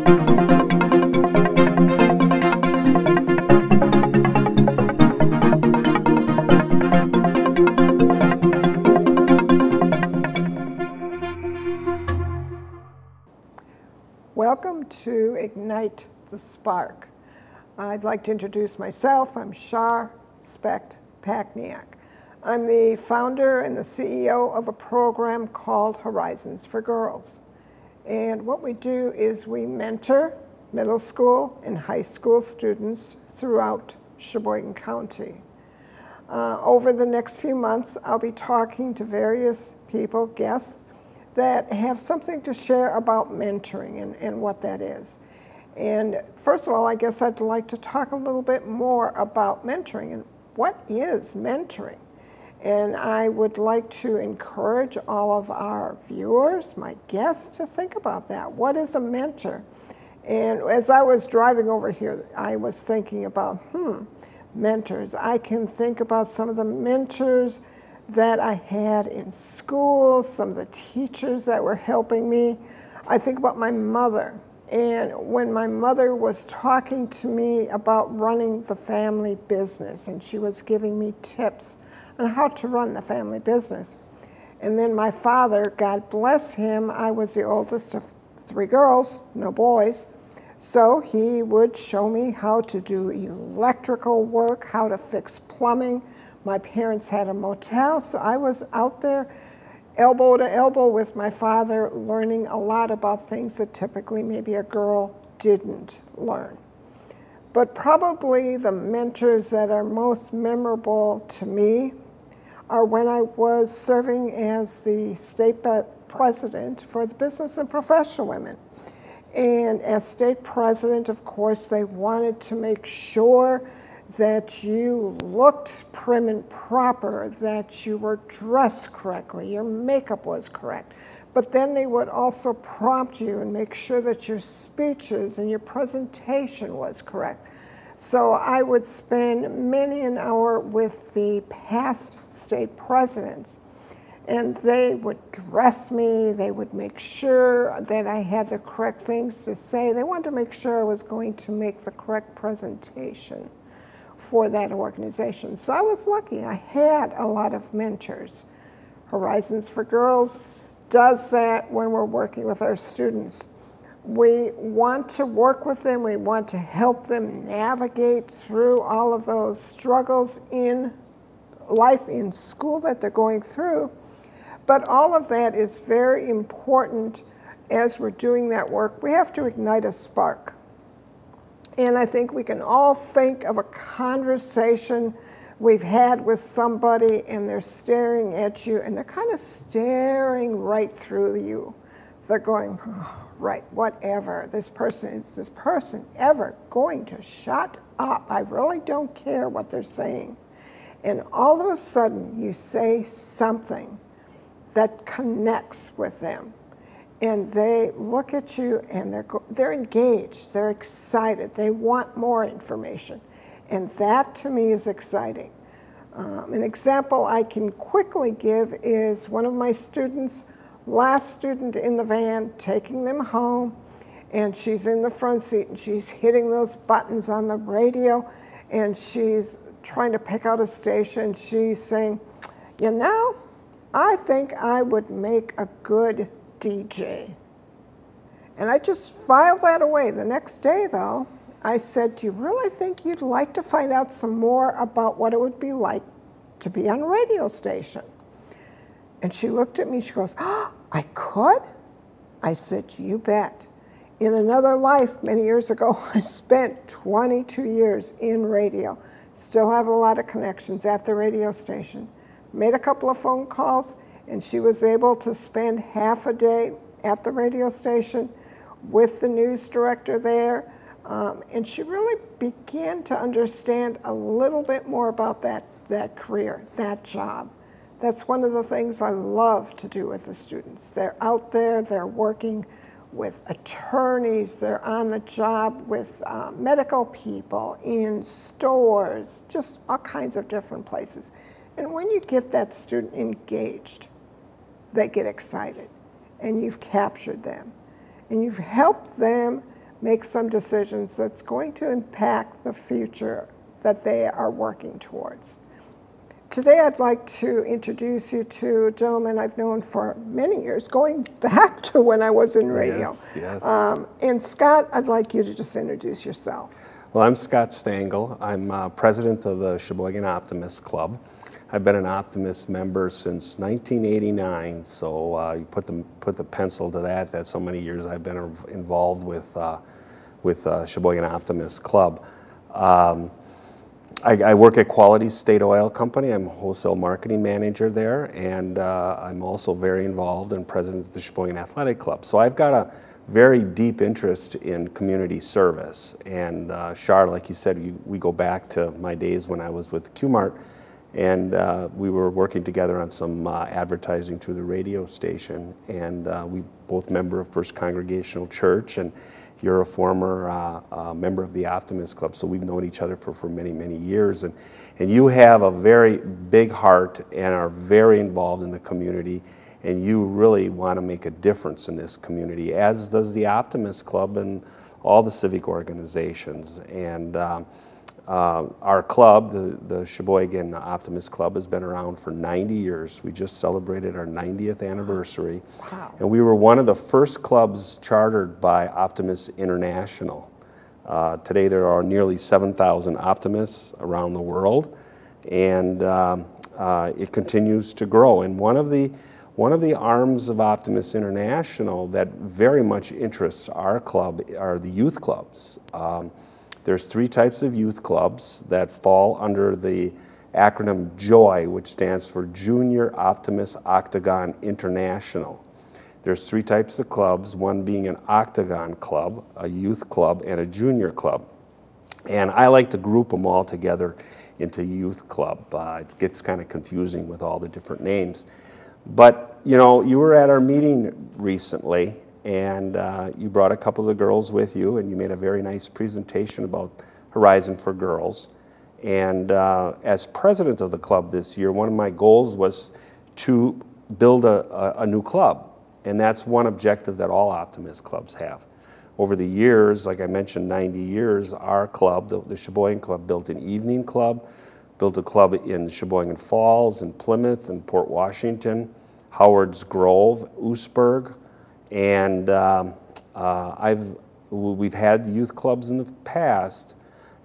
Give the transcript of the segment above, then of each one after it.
Welcome to Ignite the Spark. I'd like to introduce myself. I'm Shar Specht-Pakniak. I'm the founder and the CEO of a program called Horizons for Girls. And what we do is we mentor middle school and high school students throughout Sheboygan County. Over the next few months, I'll be talking to various people, guests, that have something to share about mentoring and what that is. And first of all, I guess I'd like to talk a little bit more about mentoring and what is mentoring. And I would like to encourage all of our viewers, my guests, to think about that. What is a mentor? And as I was driving over here, I was thinking about, mentors. I can think about some of the mentors that I had in school, some of the teachers that were helping me. I think about my mother. And when my mother was talking to me about running the family business, and she was giving me tips on how to run the family business. And then my father, God bless him, I was the oldest of 3 girls, no boys. So he would show me how to do electrical work, how to fix plumbing. My parents had a motel, so I was out there elbow to elbow with my father, learning a lot about things that typically maybe a girl didn't learn. But probably the mentors that are most memorable to me are when I was serving as the state president for the Business and Professional Women. And as state president, of course, they wanted to make sure that you looked prim and proper, that you were dressed correctly, your makeup was correct. But then they would also prompt you and make sure that your speeches and your presentation was correct. So I would spend many an hour with the past state presidents, and they would dress me, they would make sure that I had the correct things to say. They wanted to make sure I was going to make the correct presentation for that organization. So I was lucky. I had a lot of mentors. Horizons for Girls does that when we're working with our students. We want to work with them. We want to help them navigate through all of those struggles in life, in school that they're going through. But all of that is very important as we're doing that work. We have to ignite a spark. And I think we can all think of a conversation we've had with somebody and they're staring at you and they're kind of staring right through you. They're going, oh, right, whatever. Is this person ever going to shut up? I really don't care what they're saying. And all of a sudden you say something that connects with them. And they look at you and they're engaged, they're excited, they want more information. And that to me is exciting. An example I can quickly give is one of my students, last student in the van, taking them home, and she's in the front seat and she's hitting those buttons on the radio and she's trying to pick out a station. She's saying, you know, I think I would make a good DJ. And I just filed that away. The next day, though, I said, do you really think you'd like to find out some more about what it would be like to be on a radio station? And she looked at me, she goes, oh, I could? I said, you bet. In another life, many years ago, I spent 22 years in radio. Still have a lot of connections at the radio station. Made a couple of phone calls, and she was able to spend half a day at the radio station with the news director there. And she really began to understand a little bit more about that career, that job. That's one of the things I love to do with the students. They're out there, they're working with attorneys, they're on the job with medical people, in stores, just all kinds of different places. And when you get that student engaged, they get excited, and you've captured them, and you've helped them make some decisions that's going to impact the future that they are working towards. Today I'd like to introduce you to a gentleman I've known for many years, going back to when I was in radio. Yes. And Scott, I'd like you to just introduce yourself. Well, I'm Scott Stangl. I'm president of the Sheboygan Optimists Club. I've been an Optimist member since 1989, so you put the pencil to that. That's so many years I've been involved with Sheboygan Optimist Club. I work at Quality State Oil Company. I'm a wholesale marketing manager there, and I'm also very involved and president of the Sheboygan Athletic Club. So I've got a very deep interest in community service. And Char, like you said, we go back to my days when I was with Q-Mart, and we were working together on some advertising through the radio station. And we both member of First Congregational Church, and you're a former member of the Optimist Club, so we've known each other for many, many years. And you have a very big heart and are very involved in the community, and you really want to make a difference in this community, as does the Optimist Club and all the civic organizations. And our club, the Sheboygan Optimist Club, has been around for 90 years. We just celebrated our 90th anniversary. Wow. And we were one of the first clubs chartered by Optimists International. Today there are nearly 7,000 optimists around the world, and it continues to grow. And one of the arms of Optimists International that very much interests our club are the youth clubs. There's 3 types of youth clubs that fall under the acronym JOY, which stands for Junior Optimist Octagon International. There's 3 types of clubs, one being an Octagon club, a youth club, and a junior club. And I like to group them all together into youth club. It gets kind of confusing with all the different names. But, you know, you were at our meeting recently, and you brought a couple of the girls with you, and you made a very nice presentation about Horizon for Girls. And as president of the club this year, one of my goals was to build a new club. And that's one objective that all Optimist clubs have. Over the years, like I mentioned, 90 years, our club, the Sheboygan Club, built an evening club, built a club in Sheboygan Falls, in Plymouth, and Port Washington, Howard's Grove, Oostburg. And we've had youth clubs in the past,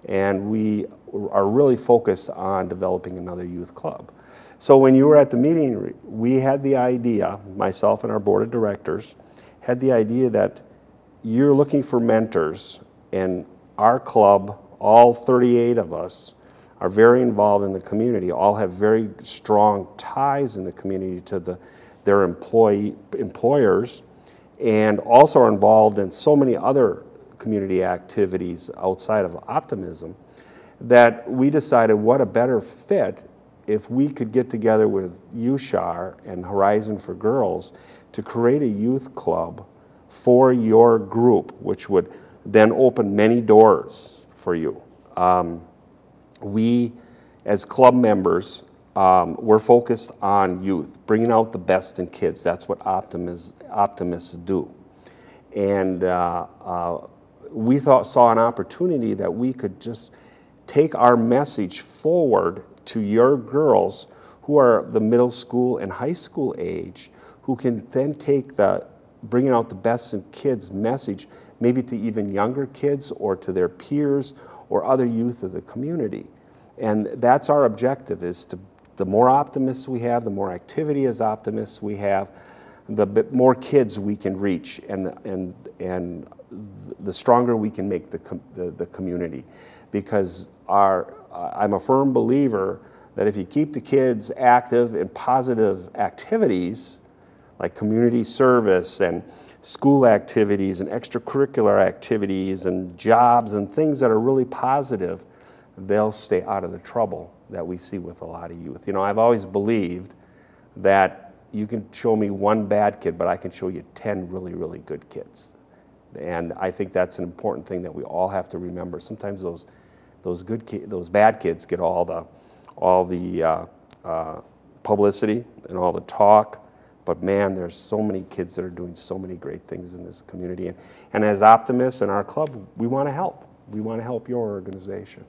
and we are really focused on developing another youth club. So when you were at the meeting, we had the idea, myself and our board of directors, had the idea that you're looking for mentors, and our club, all 38 of us, are very involved in the community, all have very strong ties in the community to their employers, and also are involved in so many other community activities outside of optimism, that we decided what a better fit if we could get together with USHAR and Horizon for Girls to create a youth club for your group, which would then open many doors for you. We, as club members, we're focused on youth, bringing out the best in kids. That's what optimists do. And we saw an opportunity that we could just take our message forward to your girls who are the middle school and high school age, who can then take the bringing out the best in kids message, maybe to even younger kids or to their peers or other youth of the community. And that's our objective, is to, the more optimists we have, the more activity as optimists we have, the more kids we can reach, and the stronger we can make the community. Because I'm a firm believer that if you keep the kids active in positive activities, like community service and school activities and extracurricular activities and jobs and things that are really positive, they'll stay out of the trouble that we see with a lot of youth. You know, I've always believed that you can show me one bad kid, but I can show you 10 really, really good kids. And I think that's an important thing that we all have to remember. Sometimes those bad kids get all the publicity and all the talk, But man, there's so many kids that are doing so many great things in this community. And as Optimists and our club, we want to help. We want to help your organization.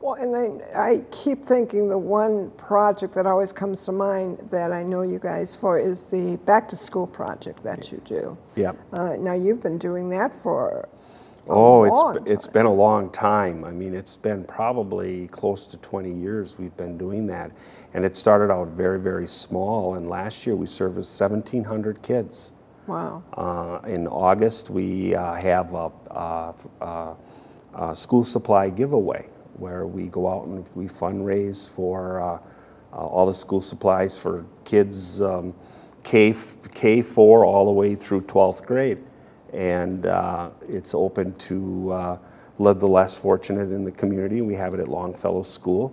Well, and I keep thinking the one project that always comes to mind that I know you guys for is the back to school project that you do. Yeah. Now you've been doing that for a long time. It's been a long time. I mean, it's been probably close to 20 years we've been doing that. And it started out very, very small. And last year we serviced 1,700 kids. Wow. In August we have a school supply giveaway, where we go out and we fundraise for all the school supplies for kids K4 all the way through 12th grade. And it's open to the less fortunate in the community. We have it at Longfellow School.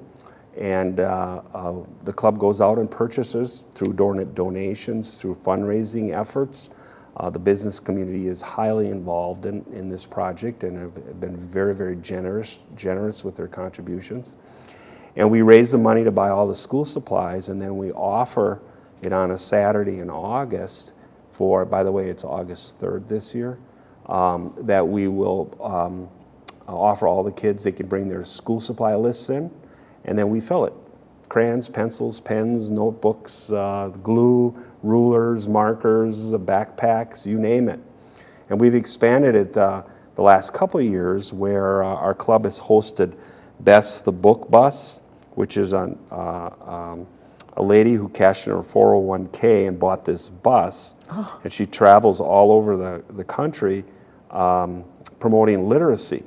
And the club goes out and purchases through donations, through fundraising efforts. The business community is highly involved in this project and have been very, very generous with their contributions. And we raise the money to buy all the school supplies, and then we offer it on a Saturday in August for, by the way, it's August 3rd this year, that we will offer all the kids, they can bring their school supply lists in, and then we fill it. Crayons, pencils, pens, notebooks, glue, rulers, markers, backpacks, you name it. And we've expanded it the last couple of years, where our club has hosted Bess the Book Bus, which is a lady who cashed in her 401k and bought this bus. Oh. And she travels all over the country promoting literacy.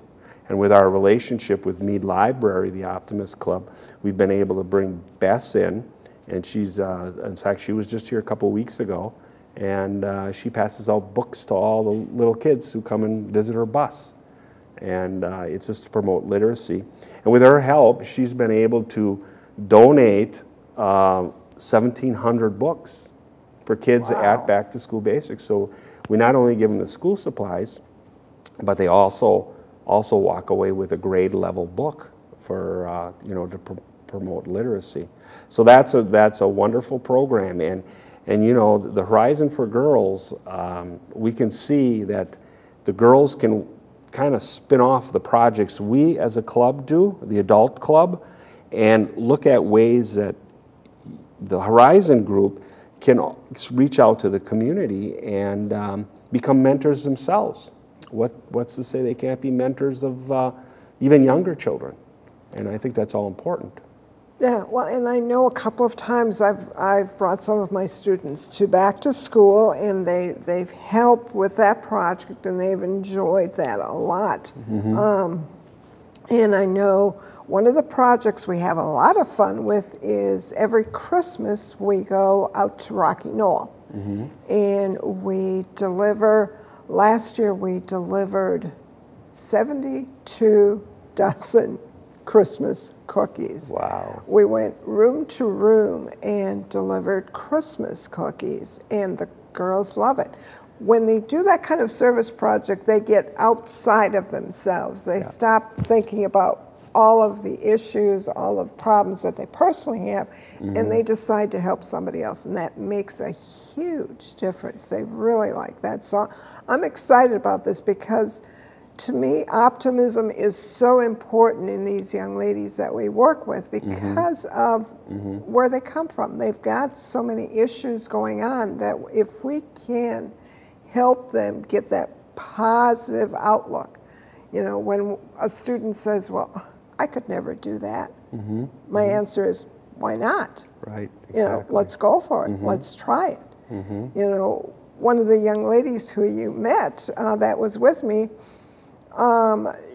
And with our relationship with Mead Library, the Optimist Club, we've been able to bring Bess in. And she's, in fact, she was just here a couple of weeks ago, and she passes out books to all the little kids who come and visit her bus. And it's just to promote literacy. And with her help, she's been able to donate 1,700 books for kids at Back to School Basics. So we not only give them the school supplies, but they also walk away with a grade level book for to promote literacy. So that's a wonderful program, and the Horizon for Girls, we can see that the girls can kind of spin off the projects we as a club do, the adult club, and look at ways that the Horizon group can reach out to the community and become mentors themselves. What's to say they can't be mentors of even younger children? And I think that's all important. Yeah, well, and I know a couple of times I've brought some of my students to Back to School, and they've helped with that project, and they've enjoyed that a lot. Mm-hmm. And I know one of the projects we have a lot of fun with is every Christmas we go out to Rocky Knoll, mm-hmm. and we deliver. Last year we delivered 72 dozen Christmas cookies. Wow. We went room to room and delivered Christmas cookies, and the girls love it. When they do that kind of service project, they get outside of themselves. They stop thinking about all of the issues, all of the problems that they personally have, mm-hmm. and they decide to help somebody else, and that makes a huge difference. They really like that. So I'm excited about this because to me, optimism is so important in these young ladies that we work with because mm-hmm. of mm-hmm. where they come from. They've got so many issues going on that if we can help them get that positive outlook, when a student says, well, I could never do that, mm-hmm. my mm-hmm. answer is, why not? Right, exactly. Let's go for it. Mm-hmm. Let's try it. Mm-hmm. One of the young ladies who you met that was with me,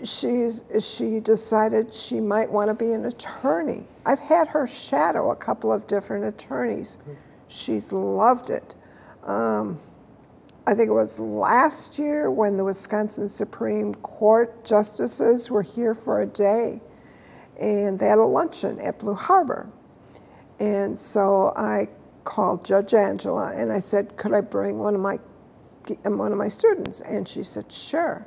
she decided she might want to be an attorney. I've had her shadow a couple of different attorneys. She's loved it. I think it was last year when the Wisconsin Supreme Court justices were here for a day, and they had a luncheon at Blue Harbor. And so I called Judge Angela and I said, could I bring one of my students? And she said, sure.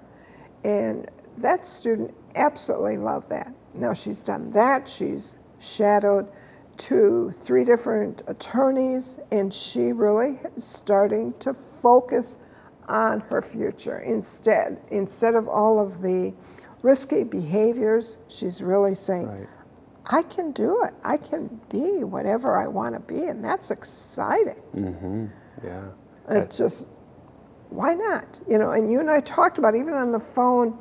And that student absolutely loved that. Now she's done that. She's shadowed to 3 different attorneys, and she really is starting to focus on her future instead of all of the risky behaviors. She's really saying, Right. I can do it. I can be whatever I want to be, and that's exciting. Mm-hmm. Yeah. It just, why not? You know, and you and I talked about, even on the phone,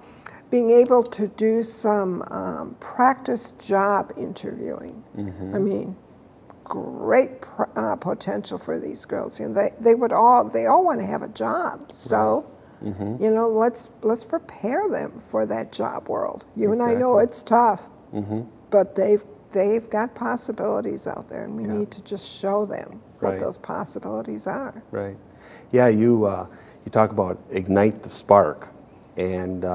being able to do some practice job interviewing. Mm-hmm. I mean, great potential for these girls. You know, they all want to have a job. So, right. Mm-hmm. you know, let's prepare them for that job world. You exactly. and I know it's tough, mm-hmm. but they've got possibilities out there, and we yeah. need to just show them right. what those possibilities are. Right. Yeah. You talk about ignite the spark, and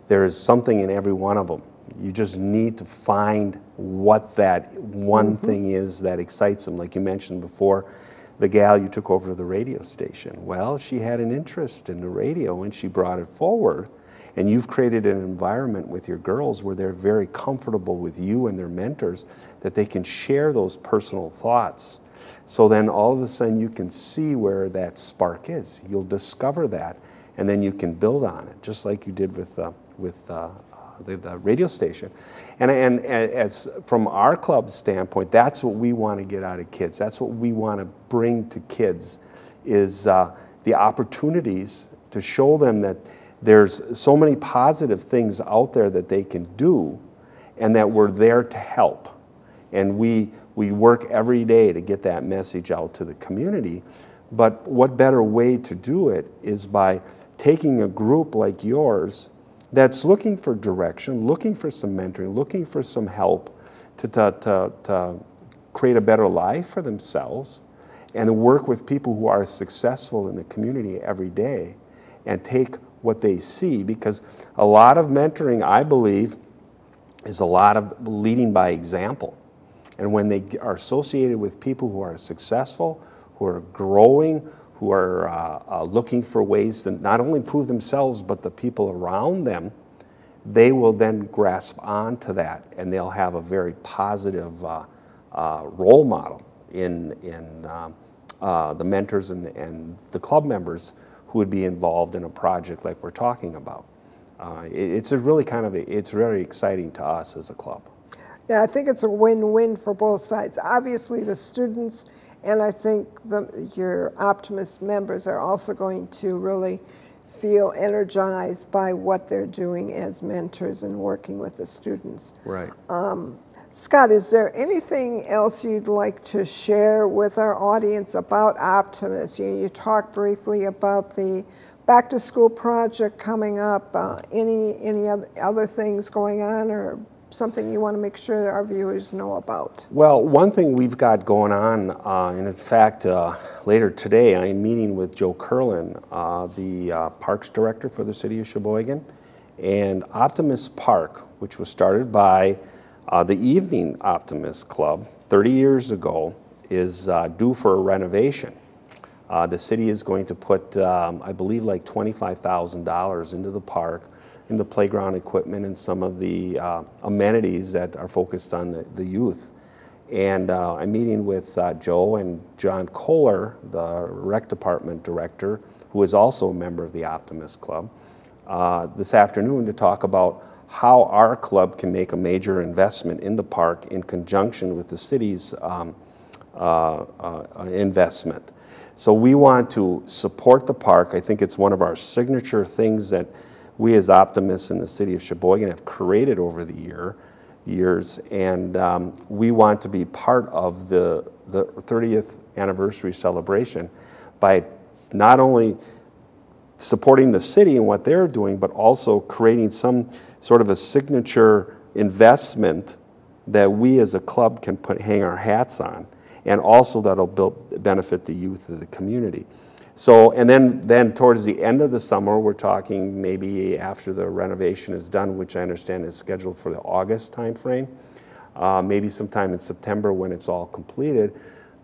there is something in every one of them. You just need to find what that one mm-hmm. thing is that excites them. Like you mentioned before, the gal you took over to the radio station. Well, she had an interest in the radio and she brought it forward. And you've created an environment with your girls where they're very comfortable with you and their mentors, that they can share those personal thoughts. So then all of a sudden you can see where that spark is. You'll discover that, and then you can build on it, just like you did with the radio station. And as from our club's standpoint, that's what we want to get out of kids. That's what we want to bring to kids, is the opportunities to show them that there's so many positive things out there that they can do, and that we're there to help. And we work every day to get that message out to the community. But what better way to do it is by taking a group like yours that's looking for direction, looking for some mentoring, looking for some help to create a better life for themselves, and work with people who are successful in the community every day, and take what they see. Because a lot of mentoring, I believe, is a lot of leading by example. And when they are associated with people who are successful, who are growing, who are looking for ways to not only improve themselves, but the people around them, they will then grasp onto that, and they'll have a very positive role model in the mentors and the club members who would be involved in a project like we're talking about. It's a really it's very exciting to us as a club. Yeah, I think it's a win-win for both sides. Obviously, the students, and I think your Optimist members are also going to really feel energized by what they're doing as mentors and working with the students. Right. Scott, is there anything else you'd like to share with our audience about Optimists? You talked briefly about the back-to-school project coming up. Any other things going on, or something you want to make sure our viewers know about? Well, one thing we've got going on, and in fact, later today, I'm meeting with Joe Curlin, the Parks Director for the City of Sheboygan, and Optimist Park, which was started by the Evening Optimist Club 30 years ago, is due for a renovation. The city is going to put, I believe, like $25,000 into the park, into playground equipment and some of the amenities that are focused on the youth. And I'm meeting with Joe and John Kohler, the Rec Department Director, who is also a member of the Optimist Club, this afternoon to talk about how our club can make a major investment in the park in conjunction with the city's investment. So we want to support the park. I think it's one of our signature things that we as Optimists in the city of Sheboygan have created over the years, and we want to be part of the 30th anniversary celebration by not only supporting the city and what they're doing, but also creating some sort of a signature investment that we as a club can hang our hats on, and also that'll benefit the youth of the community. So, and then towards the end of the summer, we're talking maybe after the renovation is done, which I understand is scheduled for the August timeframe, maybe sometime in September when it's all completed,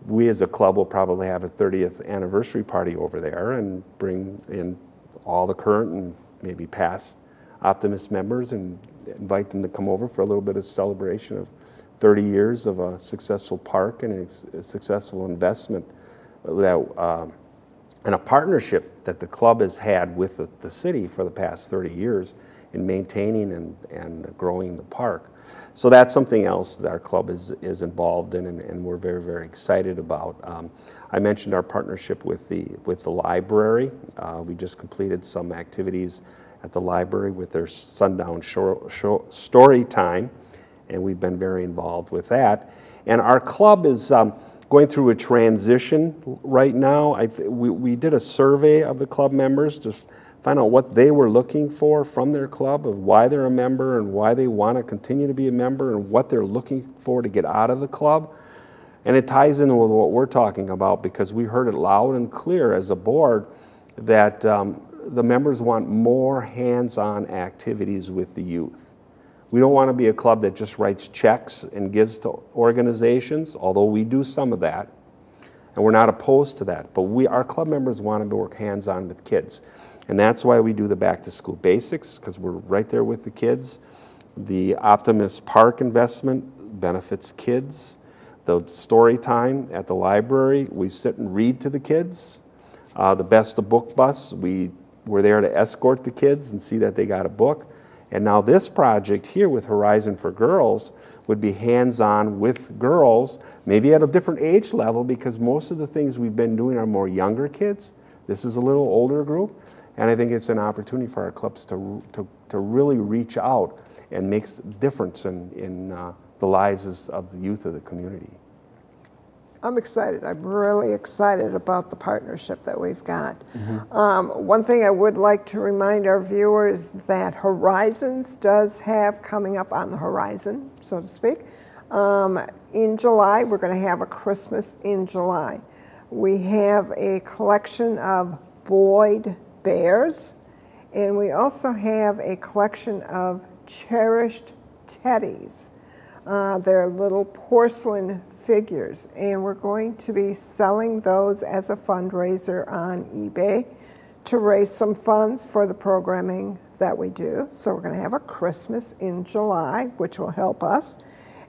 we as a club will probably have a 30th anniversary party over there and bring in all the current and maybe past Optimist members and invite them to come over for a little bit of celebration of 30 years of a successful park and a successful investment that, and a partnership that the club has had with the city for the past 30 years in maintaining and growing the park. So that's something else that our club is involved in, and we're very, very excited about. I mentioned our partnership with the library. We just completed some activities at the library with their Sundown Story Time, and we've been very involved with that. And our club is going through a transition right now. We did a survey of the club members to find out what they were looking for from their club, of why they're a member and why they want to continue to be a member and what they're looking for to get out of the club. And it ties in with what we're talking about, because we heard it loud and clear as a board that the members want more hands-on activities with the youth. We don't want to be a club that just writes checks and gives to organizations, although we do some of that, and we're not opposed to that. But our club members want to work hands-on with kids. And that's why we do the back-to-school basics, because we're right there with the kids. The Optimists Park investment benefits kids. The story time at the library, we sit and read to the kids. The Best of Book Bus, we're there to escort the kids and see that they got a book. And now this project here with Horizon for Girls would be hands-on with girls, maybe at a different age level, because most of the things we've been doing are more younger kids. This is a little older group, and I think it's an opportunity for our clubs to really reach out and make a difference in the lives of the youth of the community. I'm excited. I'm really excited about the partnership that we've got. One thing I would like to remind our viewers that Horizons does have coming up on the horizon, so to speak. In July, we're going to have a Christmas in July. We have a collection of Boyd bears, and we also have a collection of cherished teddies. They're little porcelain figures, and we're going to be selling those as a fundraiser on eBay to raise some funds for the programming that we do. So we're going to have a Christmas in July, which will help us.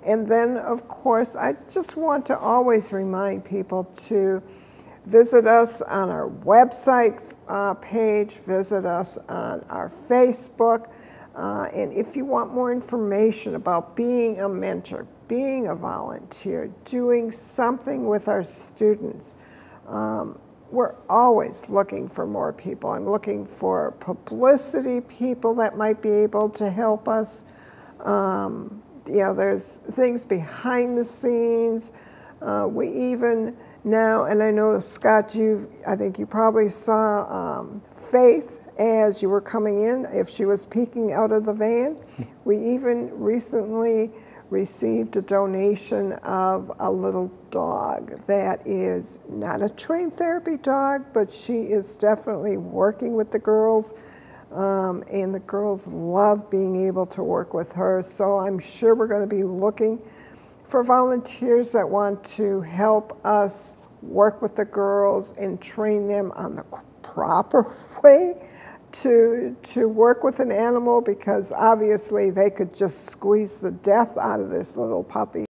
And then, of course, I just want to always remind people to visit us on our website page, visit us on our Facebook. And if you want more information about being a mentor, being a volunteer, doing something with our students, we're always looking for more people. I'm looking for publicity people that might be able to help us. There's things behind the scenes. We even now, and I know, Scott, I think you probably saw Faith as you were coming in, if she was peeking out of the van. We even recently received a donation of a little dog that is not a trained therapy dog, but she is definitely working with the girls, and the girls love being able to work with her. So I'm sure we're going to be looking for volunteers that want to help us work with the girls and train them on the proper way to work with an animal, because obviously they could just squeeze the death out of this little puppy.